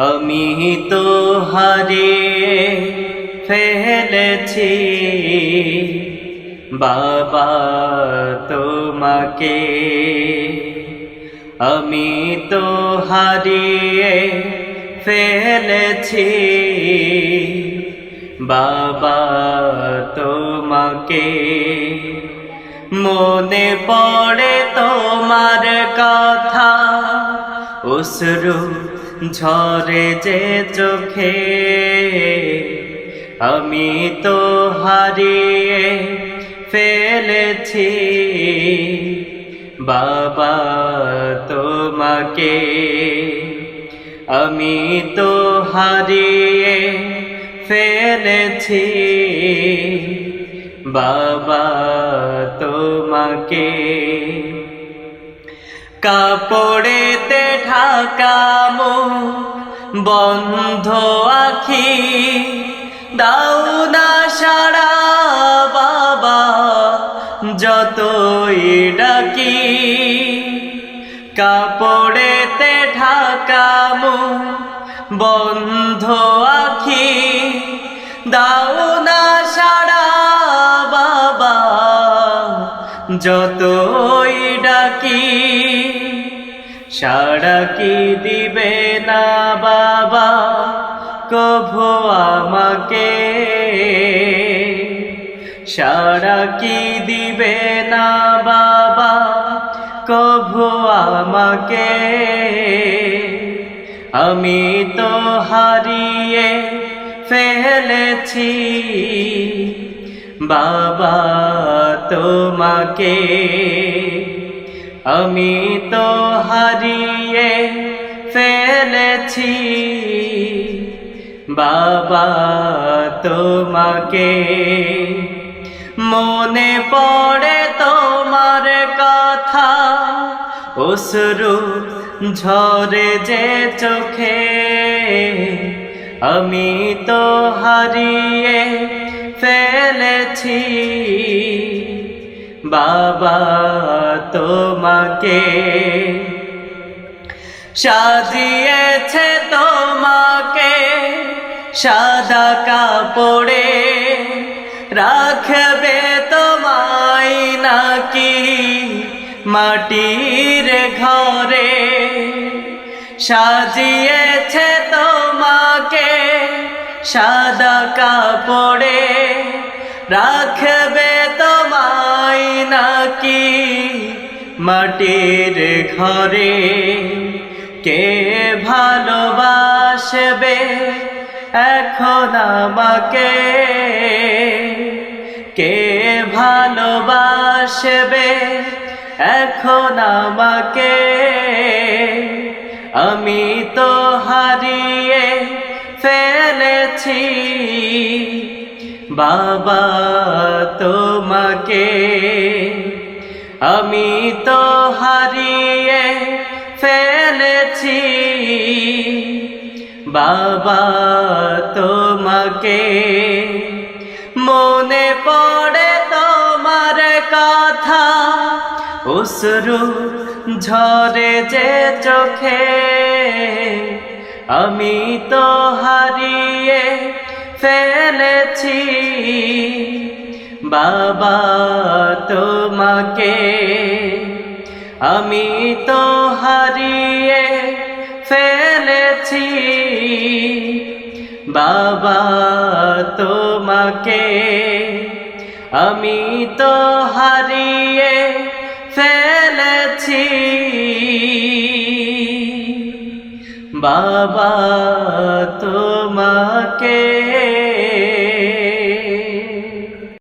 আমি তো হারিয়ে ফেলেছি বাবা তোমাকে, আমি তো হারিয়ে ফেলেছি বাবা তোমাকে। মনে পড়ে তোমার কথা, অশ্রু ঝরে যে চোখে, আমি তো হারিয়ে ফেলেছি বাবা তোমাকে, আমি তো হারিয়ে ফেলেছি বাবা তোমাকে। কাপড়েতে ঢাকা মুখ, বন্ধ আখি, দাও না সাড়া বাবা যতই ডাকি। কাপড়েতে ঢাকা মুখ, বন্ধ আখি, দাও না সাড়া বাবা যতই ডাকি। সাড়া কি দিবে না বাবা কভু আমাকে, সাড়া কি দিবে না বাবা কভু আমাকে। আমি তো হারিয়ে ফেলেছি বাবা তোমাকে, আমি তো হারিয়ে ফেলেছি বাবা তোমাকে। মনে পড়ে তোমার কথা, অশ্রু ঝরে যে চোখে, আমি তো হারিয়ে ফেলেছি বাবা তোমাকে। সাজিয়েছে তোমাকে সাদা কাপড়ে, রাখবে তোমায় নাকি মাটির ঘরে। সাজিয়েছে তোমাকে সাদা কাপড়ে, রাখবে তোমায় নাকি মাটির ঘরে। কে ভালোবাসবে এখন আমাকে, কে ভালোবাসবে এখন আমাকে। আমি তো হারিয়ে ফেলেছি বাবা তোমাকে, আমি তো হারিয়ে ফেলেছি বাবা তোমাকে। মনে পড়ে তোমার কথা, অশ্রু ঝরে যে চোখে, আমি তো হারিয়ে ফেলেছি বাবা তোমাকে, আমি তো হারিয়ে ফেলেছি বাবা তোমাকে, আমি তো হারিয়ে ফেলেছি বাবা তোমাকে।